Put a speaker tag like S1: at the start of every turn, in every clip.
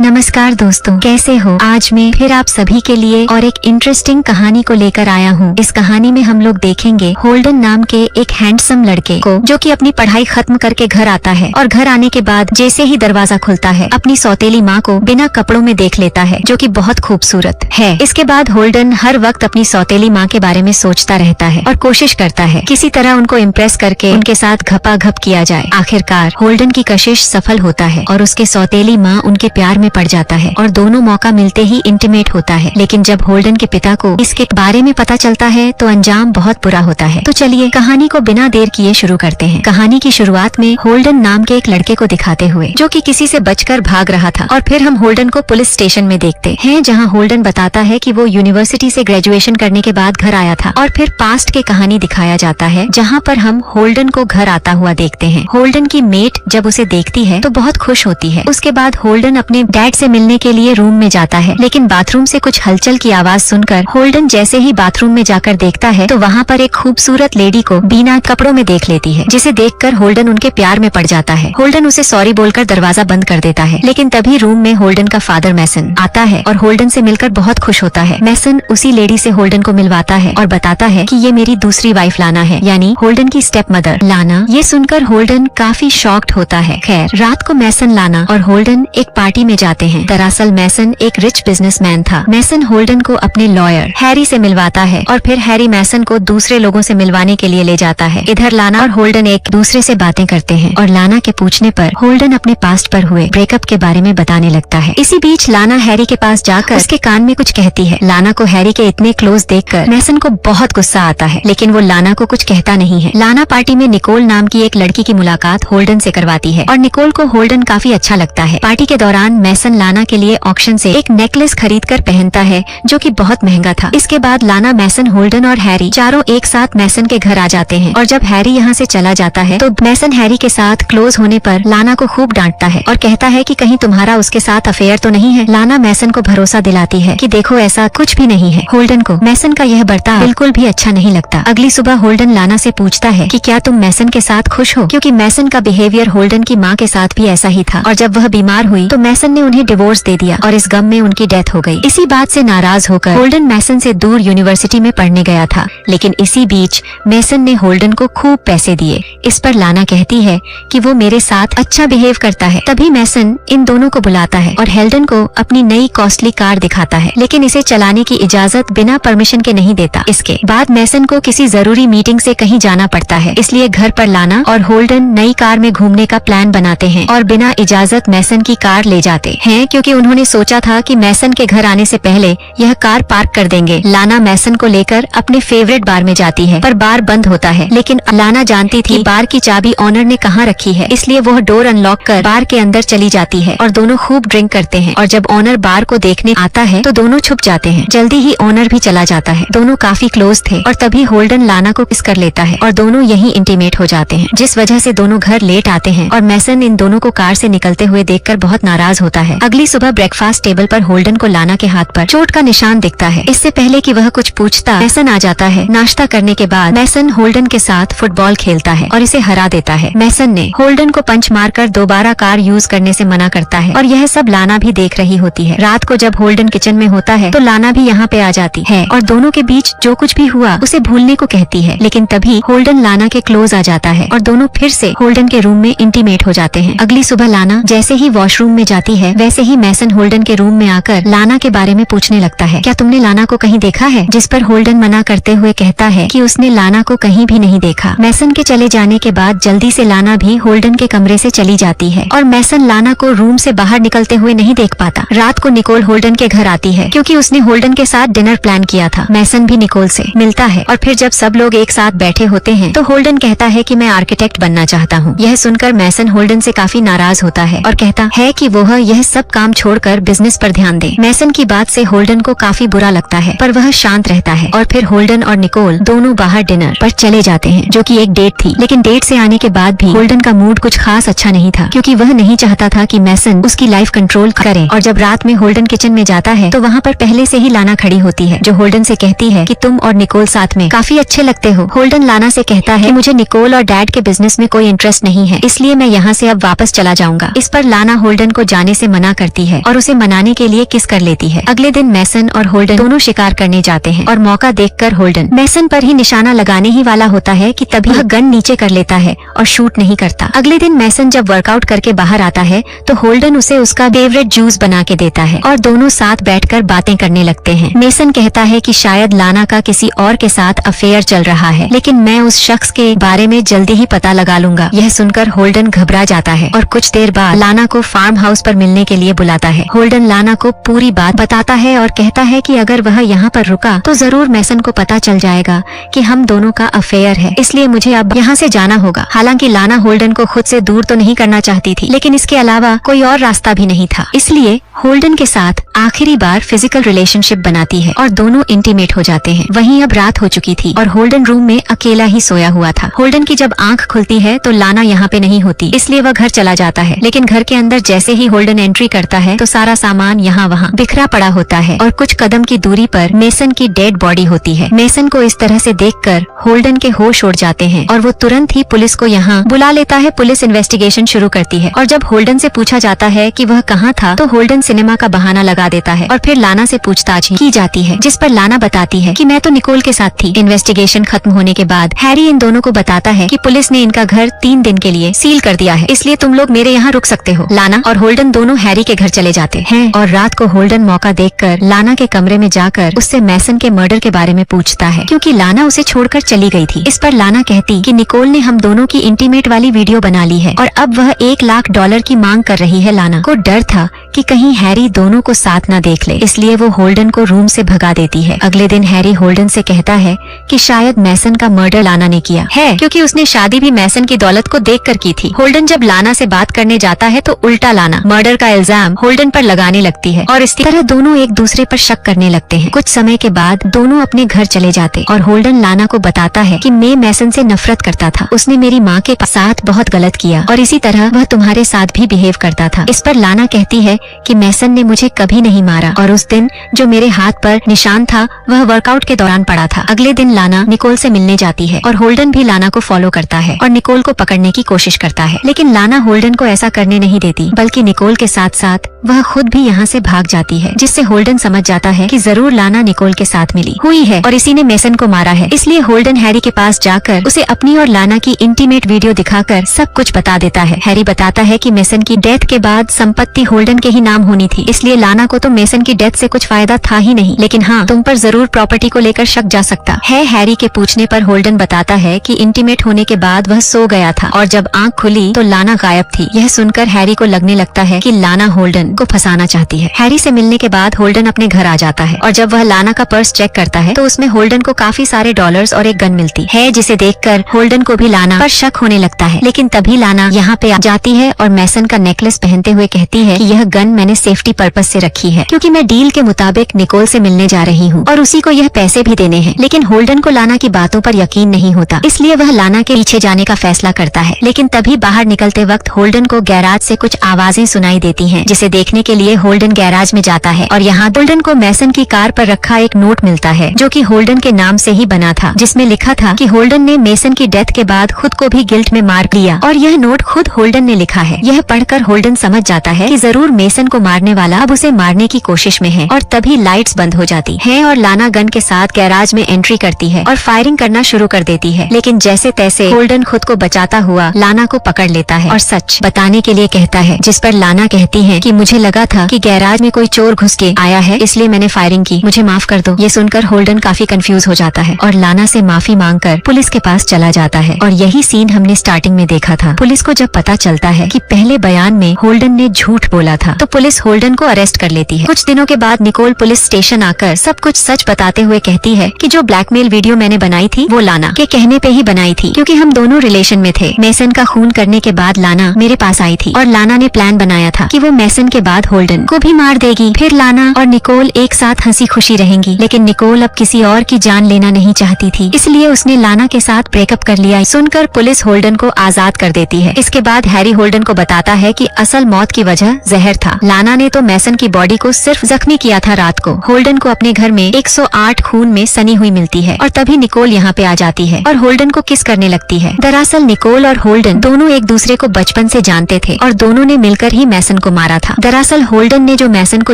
S1: नमस्कार दोस्तों, कैसे हो? आज मैं फिर आप सभी के लिए और एक इंटरेस्टिंग कहानी को लेकर आया हूँ। इस कहानी में हम लोग देखेंगे होल्डन नाम के एक हैंडसम लड़के को, जो कि अपनी पढ़ाई खत्म करके घर आता है और घर आने के बाद जैसे ही दरवाजा खुलता है अपनी सौतेली माँ को बिना कपड़ों में देख लेता है, जो कि बहुत खूबसूरत है। इसके बाद होल्डन हर वक्त अपनी सौतेली माँ के बारे में सोचता रहता है और कोशिश करता है किसी तरह उनको इम्प्रेस करके उनके साथ घपाघप किया जाए। आखिरकार होल्डन की कशिश सफल होता है और उसके सौतेली माँ उनके प्यार में पड़ जाता है और दोनों मौका मिलते ही इंटीमेट होता है। लेकिन जब होल्डन के पिता को इसके बारे में पता चलता है तो अंजाम बहुत बुरा होता है। तो चलिए कहानी को बिना देर किए शुरू करते हैं। कहानी की शुरुआत में होल्डन नाम के एक लड़के को दिखाते हुए, जो कि किसी से बचकर भाग रहा था, और फिर हम होल्डन को पुलिस स्टेशन में देखते हैं, जहां होल्डन बताता है कि वो यूनिवर्सिटी से ग्रेजुएशन करने के बाद घर आया था। और फिर पास्ट के कहानी दिखाया जाता है, जहाँ पर हम होल्डन को घर आता हुआ देखते हैं। होल्डन की मेट जब उसे देखती है तो बहुत खुश होती है। उसके बाद होल्डन अपने डैड से मिलने के लिए रूम में जाता है, लेकिन बाथरूम से कुछ हलचल की आवाज सुनकर होल्डन जैसे ही बाथरूम में जाकर देखता है तो वहाँ पर एक खूबसूरत लेडी को बिना कपड़ों में देख लेती है, जिसे देखकर होल्डन उनके प्यार में पड़ जाता है। होल्डन उसे सॉरी बोलकर दरवाजा बंद कर देता है, लेकिन तभी रूम में होल्डन का फादर मैसन आता है और होल्डन से मिलकर बहुत खुश होता है। मैसन उसी लेडी से होल्डन को मिलवाता है और बताता है कि ये मेरी दूसरी वाइफ लाना है, यानी होल्डन की स्टेप मदर लाना। ये सुनकर होल्डन काफी शॉक्ड होता है। खैर, रात को मैसन, लाना और होल्डन एक पार्टी में जाते हैं। दरअसल मैसन एक रिच बिजनेसमैन था। मैसन होल्डन को अपने लॉयर हैरी से मिलवाता है और फिर हैरी मैसन को दूसरे लोगों से मिलवाने के लिए ले जाता है। इधर लाना और होल्डन एक दूसरे से बातें करते हैं और लाना के पूछने पर होल्डन अपने पास्ट पर हुए ब्रेकअप के बारे में बताने लगता है। इसी बीच लाना हैरी के पास जाकर उसके कान में कुछ कहती है। लाना को हैरी के इतने क्लोज देखकर मैसन को बहुत गुस्सा आता है, लेकिन वो लाना को कुछ कहता नहीं है। लाना पार्टी में निकोल नाम की एक लड़की की मुलाकात होल्डन से करवाती है और निकोल को होल्डन काफी अच्छा लगता है। पार्टी के दौरान मैसन लाना के लिए ऑक्शन से एक नेकलेस खरीद कर पहनता है, जो कि बहुत महंगा था। इसके बाद लाना, मैसन, होल्डन और हैरी चारों एक साथ मैसन के घर आ जाते हैं। और जब हैरी यहाँ से चला जाता है तो मैसन हैरी के साथ क्लोज होने पर लाना को खूब डांटता है और कहता है कि कहीं तुम्हारा उसके साथ अफेयर तो नहीं है। लाना मैसन को भरोसा दिलाती है कि देखो ऐसा कुछ भी नहीं है। होल्डन को मैसन का यह बर्ताव बिल्कुल भी अच्छा नहीं लगता। अगली सुबह होल्डन लाना से पूछता है कि क्या तुम मैसन के साथ खुश हो, क्योंकि मैसन का बिहेवियर होल्डन की माँ के साथ भी ऐसा ही था और जब वह बीमार हुई तो मैसन ने उन्हें डिवोर्स दे दिया और इस गम में उनकी डेथ हो गई। इसी बात से नाराज होकर होल्डन मैसन से दूर यूनिवर्सिटी में पढ़ने गया था, लेकिन इसी बीच मैसन ने होल्डन को खूब पैसे दिए। इस पर लाना कहती है कि वो मेरे साथ अच्छा बिहेव करता है। तभी मैसन इन दोनों को बुलाता है और हेल्डन को अपनी नई कॉस्टली कार दिखाता है, लेकिन इसे चलाने की इजाजत बिना परमिशन के नहीं देता। इसके बाद मैसन को किसी जरूरी मीटिंग से कहीं जाना पड़ता है, इसलिए घर पर लाना और होल्डन नई कार में घूमने का प्लान बनाते हैं और बिना इजाजत मैसन की कार ले जाते हैं, क्योंकि उन्होंने सोचा था कि मैसन के घर आने से पहले यह कार पार्क कर देंगे। लाना मैसन को लेकर अपने फेवरेट बार में जाती है, पर बार बंद होता है, लेकिन लाना जानती थी बार की चाबी ऑनर ने कहाँ रखी है, इसलिए वह डोर अनलॉक कर बार के अंदर चली जाती है और दोनों खूब ड्रिंक करते हैं। और जब ऑनर बार को देखने आता है तो दोनों छुप जाते हैं। जल्दी ही ऑनर भी चला जाता है। दोनों काफी क्लोज थे और तभी होल्डन लाना को किस कर लेता है और दोनों यहीं इंटीमेट हो जाते हैं, जिस वजह से दोनों घर लेट आते हैं और मैसन इन दोनों को कार से निकलते हुए देखकर बहुत नाराज होता है। अगली सुबह ब्रेकफास्ट टेबल पर होल्डन को लाना के हाथ पर चोट का निशान दिखता है। इससे पहले कि वह कुछ पूछता, मैसन आ जाता है। नाश्ता करने के बाद मैसन होल्डन के साथ फुटबॉल खेलता है और इसे हरा देता है। मैसन ने होल्डन को पंच मारकर दोबारा कार यूज करने से मना करता है और यह सब लाना भी देख रही होती है। रात को जब होल्डन किचन में होता है तो लाना भी यहाँ पे आ जाती है और दोनों के बीच जो कुछ भी हुआ उसे भूलने को कहती है, लेकिन तभी होल्डन लाना के क्लोज आ जाता है और दोनों फिर से होल्डन के रूम में इंटीमेट हो जाते हैं। अगली सुबह लाना जैसे ही वॉशरूम में जाती है, वैसे ही मैसन होल्डन के रूम में आकर लाना के बारे में पूछने लगता है, क्या तुमने लाना को कहीं देखा है? जिस पर होल्डन मना करते हुए कहता है कि उसने लाना को कहीं भी नहीं देखा। मैसन के चले जाने के बाद जल्दी से लाना भी होल्डन के कमरे से चली जाती है और मैसन लाना को रूम से बाहर निकलते हुए नहीं देख पाता। रात को निकोल होल्डन के घर आती है, क्योंकि उसने होल्डन के साथ डिनर प्लान किया था। मैसन भी निकोल से मिलता है और फिर जब सब लोग एक साथ बैठे होते हैं तो होल्डन कहता है कि मैं आर्किटेक्ट बनना चाहता हूँ। यह सुनकर मैसन होल्डन से काफी नाराज होता है और कहता है कि वह यह सब काम छोड़कर बिजनेस पर ध्यान दे। मैसन की बात से होल्डन को काफी बुरा लगता है, पर वह शांत रहता है और फिर होल्डन और निकोल दोनों बाहर डिनर पर चले जाते हैं, जो कि एक डेट थी। लेकिन डेट से आने के बाद भी होल्डन का मूड कुछ खास अच्छा नहीं था, क्योंकि वह नहीं चाहता था कि मैसन उसकी लाइफ कंट्रोल करे। और जब रात में होल्डन किचन में जाता है तो वहाँ पर पहले से ही लाना खड़ी होती है, जो होल्डन से कहती है कि तुम और निकोल साथ में काफी अच्छे लगते हो। होल्डन लाना से कहता है कि मुझे निकोल और डैड के बिजनेस में कोई इंटरेस्ट नहीं है, इसलिए मैं यहाँ से अब वापस चला जाऊंगा। इस पर लाना होल्डन को जाने से मना करती है और उसे मनाने के लिए किस कर लेती है। अगले दिन मैसन और होल्डन दोनों शिकार करने जाते हैं और मौका देखकर होल्डन मैसन पर ही निशाना लगाने ही वाला होता है कि तभी वह गन नीचे कर लेता है और शूट नहीं करता। अगले दिन मैसन जब वर्कआउट करके बाहर आता है तो होल्डन उसे उसका फेवरेट जूस बना के देता है और दोनों साथ बैठकर बातें करने लगते हैं। मैसन कहता है कि शायद लाना का किसी और के साथ अफेयर चल रहा है, लेकिन मैं उस शख्स के बारे में जल्दी ही पता लगा लूंगा। यह सुनकर होल्डन घबरा जाता है और कुछ देर बाद लाना को फार्म हाउस पर मिलने के लिए बुलाता है। होल्डन लाना को पूरी बात बताता है और कहता है कि अगर वह यहाँ पर रुका तो जरूर मैसन को पता चल जाएगा कि हम दोनों का अफेयर है, इसलिए मुझे अब यहाँ से जाना होगा। हालांकि लाना होल्डन को खुद से दूर तो नहीं करना चाहती थी, लेकिन इसके अलावा कोई और रास्ता भी नहीं था, इसलिए होल्डन के साथ आखिरी बार फिजिकल रिलेशनशिप बनाती है और दोनों इंटीमेट हो जाते हैं। वहीं अब रात हो चुकी थी और होल्डन रूम में अकेला ही सोया हुआ था। होल्डन की जब आंख खुलती है तो लाना यहाँ पे नहीं होती, इसलिए वह घर चला जाता है। लेकिन घर के अंदर जैसे ही होल्डन एंट्री करता है तो सारा सामान यहाँ वहाँ बिखरा पड़ा होता है और कुछ कदम की दूरी पर मैसन की डेड बॉडी होती है। मैसन को इस तरह से देखकर होल्डन के होश उड़ जाते हैं और वो तुरंत ही पुलिस को यहाँ बुला लेता है। पुलिस इन्वेस्टिगेशन शुरू करती है और जब होल्डन से पूछा जाता है कि वह कहाँ था तो होल्डन सिनेमा का बहाना लगा देता है और फिर लाना से पूछताछ की जाती है, जिस पर लाना बताती है कि मैं तो निकोल के साथ थी। इन्वेस्टिगेशन खत्म होने के बाद हैरी इन दोनों को बताता है कि पुलिस ने इनका घर 3 दिन के लिए सील कर दिया है, इसलिए तुम लोग मेरे यहाँ रुक सकते हो। लाना और होल्डन दोनों हैरी के घर चले जाते हैं और रात को होल्डन मौका देखकर लाना के कमरे में जाकर उससे मैसन के मर्डर के बारे में पूछता है, क्योंकि लाना उसे छोड़कर चली गई थी। इस पर लाना कहती कि निकोल ने हम दोनों की इंटीमेट वाली वीडियो बना ली है और अब वह $1 लाख की मांग कर रही है। लाना को डर था कि कहीं हैरी दोनों को साथ न देख ले, इसलिए वो होल्डन को रूम से भगा देती है। अगले दिन हैरी होल्डन से कहता है कि शायद मैसन का मर्डर लाना ने किया है, क्योंकि उसने शादी भी मैसन की दौलत को देखकर की थी। होल्डन जब लाना से बात करने जाता है तो उल्टा लाना मर्डर का इल्जाम होल्डन पर लगाने लगती है और इस तरह दोनों एक दूसरे पर शक करने लगते हैं। कुछ समय के बाद दोनों अपने घर चले जाते और होल्डन लाना को बताता है कि मैं मैसन से नफरत करता था, उसने मेरी माँ के साथ बहुत गलत किया और इसी तरह वह तुम्हारे साथ भी बिहेव करता था। इस पर लाना कहती है कि मैसन ने मुझे कभी नहीं मारा और उस दिन जो मेरे हाथ पर निशान था वह वर्कआउट के दौरान पड़ा था। अगले दिन लाना निकोल से मिलने जाती है और होल्डन भी लाना को फॉलो करता है और निकोल को पकड़ने की कोशिश करता है, लेकिन लाना होल्डन को ऐसा करने नहीं देती, बल्कि निकोल के साथ साथ वह खुद भी यहाँ से भाग जाती है, जिससे होल्डन समझ जाता है कि जरूर लाना निकोल के साथ मिली हुई है और इसी ने मैसन को मारा है। इसलिए होल्डन हैरी के पास जाकर उसे अपनी और लाना की इंटीमेट वीडियो दिखाकर सब कुछ बता देता है। हैरी बताता है कि मैसन की डेथ के बाद संपत्ति होल्डन के ही नाम होनी थी, इसलिए लाना को तो मैसन की डेथ से कुछ फायदा था ही नहीं, लेकिन हाँ तुम पर जरूर प्रॉपर्टी को लेकर शक जा सकता है। हैरी के पूछने पर होल्डन बताता है कि इंटीमेट होने के बाद वह सो गया था और जब आंख खुली तो लाना गायब थी। यह सुनकर हैरी को लगने लगता है कि लाना होल्डन को फंसाना चाहती है। हैरी से मिलने के बाद होल्डन अपने घर आ जाता है और जब वह लाना का पर्स चेक करता है तो उसमें होल्डन को काफी सारे डॉलर्स और एक गन मिलती है, जिसे देखकर होल्डन को भी लाना पर शक होने लगता है। लेकिन तभी लाना यहाँ पे आ जाती है और मैसन का नेकलेस पहनते हुए कहती है कि यह गन मैंने सेफ्टी पर्पज से रखी है, क्योंकि मैं डील के मुताबिक निकोल से मिलने जा रही हूँ और उसी को यह पैसे भी देने हैं। लेकिन होल्डन को लाना की बातों पर यकीन नहीं होता, इसलिए वह लाना के पीछे जाने का फैसला करता है। लेकिन तभी बाहर निकलते वक्त होल्डन को गैराज से कुछ आवाजें सुनाई देती हैं, जिसे देखने के लिए होल्डन गैराज में जाता है और यहाँ होल्डन को मैसन की कार पर रखा एक नोट मिलता है, जो कि होल्डन के नाम से ही बना था, जिसमें लिखा था कि होल्डन ने मैसन की डेथ के बाद खुद को भी गिल्ट में मार लिया और यह नोट खुद होल्डन ने लिखा है। यह पढ़कर होल्डन समझ जाता है कि जरूर मैसन को मारने वाला अब उसे मारने की कोशिश में है और तभी लाइट्स बंद हो जाती हैं और लाना गन के साथ गैराज में एंट्री करती है और फायरिंग करना शुरू कर देती है। लेकिन जैसे तैसे होल्डन खुद को बचाता हुआ लाना को पकड़ लेता है और सच बताने के लिए कहता है, जिस पर लाना कहती है कि मुझे लगा था कि गैराज में कोई चोर घुस के आया है, इसलिए मैंने फायरिंग की, मुझे माफ कर दो। ये सुनकर होल्डन काफी कंफ्यूज हो जाता है और लाना से माफी मांगकर पुलिस के पास चला जाता है और यही सीन हमने स्टार्टिंग में देखा था। पुलिस को जब पता चलता है कि पहले बयान में होल्डन ने झूठ बोला था तो पुलिस होल्डन को अरेस्ट कर लेती है। कुछ दिनों के बाद निकोल पुलिस स्टेशन आकर सब कुछ सच बताते हुए कहती है कि जो ब्लैकमेल वीडियो मैंने बनाई थी वो लाना के कहने पे ही बनाई थी, क्योंकि हम दोनों रिलेशन में थे। मैसन का खून करने के बाद लाना मेरे पास आई थी और लाना ने प्लान बनाया था कि वो मैसन के बाद होल्डन को भी मार देगी, फिर लाना और निकोल एक साथ हंसी खुशी रहेंगी। लेकिन निकोल अब किसी और की जान लेना नहीं चाहती थी, इसलिए उसने लाना के साथ ब्रेकअप कर लिया। सुनकर पुलिस होल्डन को आजाद कर देती है। इसके बाद हैरी होल्डन को बताता है कि असल मौत की वजह जहर था। लाना ने तो मैसन की बॉडी को सिर्फ जख्मी किया था रात को। होल्डन को अपने घर में 108 खून में सनी हुई मिलती है और तभी निकोल यहाँ पे आ जाती है और होल्डन को किस करने लगती है। दरअसल निकोल और होल्डन दोनों एक दूसरे को बचपन से जानते थे और दोनों ने मिलकर ही मैसन को मारा था। दरअसल होल्डन ने जो मैसन को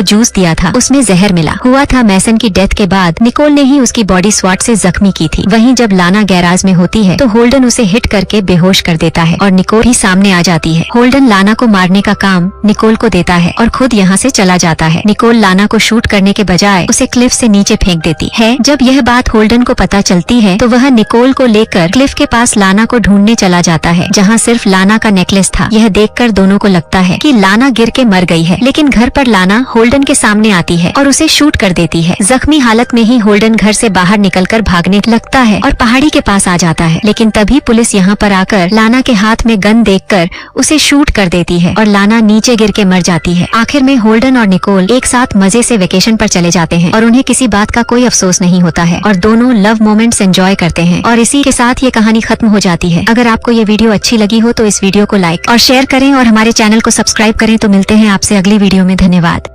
S1: जूस दिया था उसमें जहर मिला हुआ था। मैसन की डेथ के बाद निकोल ने ही उसकी बॉडी स्वाट से जख्मी की थी। वहीं जब लाना गैराज में होती है तो होल्डन उसे हिट करके बेहोश कर देता है और निकोल भी सामने आ जाती है। होल्डन लाना को मारने का काम निकोल को देता है और खुद यहाँ से चला जाता है। निकोल लाना को शूट करने के बजाय उसे क्लिफ से नीचे फेंक देती है। जब यह बात होल्डन को पता चलती है तो वह निकोल को लेकर क्लिफ के पास लाना को ढूंढने चला जाता है, जहाँ सिर्फ लाना का नेकलेस था। यह देखकर दोनों को लगता है कि लाना गिर के मर गई है, लेकिन घर पर लाना होल्डन के सामने आती है और उसे शूट कर देती है। जख्मी हालत में ही होल्डन घर से बाहर निकलकर भागने लगता है और पहाड़ी के पास आ जाता है, लेकिन तभी पुलिस यहाँ पर आकर लाना के हाथ में गन देखकर उसे शूट कर देती है और लाना नीचे गिर के मर जाती है। आखिर में होल्डन और निकोल एक साथ मजे से वेकेशन पर चले जाते हैं और उन्हें किसी बात का कोई अफसोस नहीं होता है और दोनों लव मोमेंट्स एंजॉय करते हैं। और इसी के साथ ये कहानी खत्म हो जाती है। अगर आपको ये वीडियो अच्छी लगी हो तो इस वीडियो को लाइक और शेयर करें और हमारे चैनल को सब्सक्राइब करें। तो मिलते हैं आपसे अगली वीडियो में। धन्यवाद।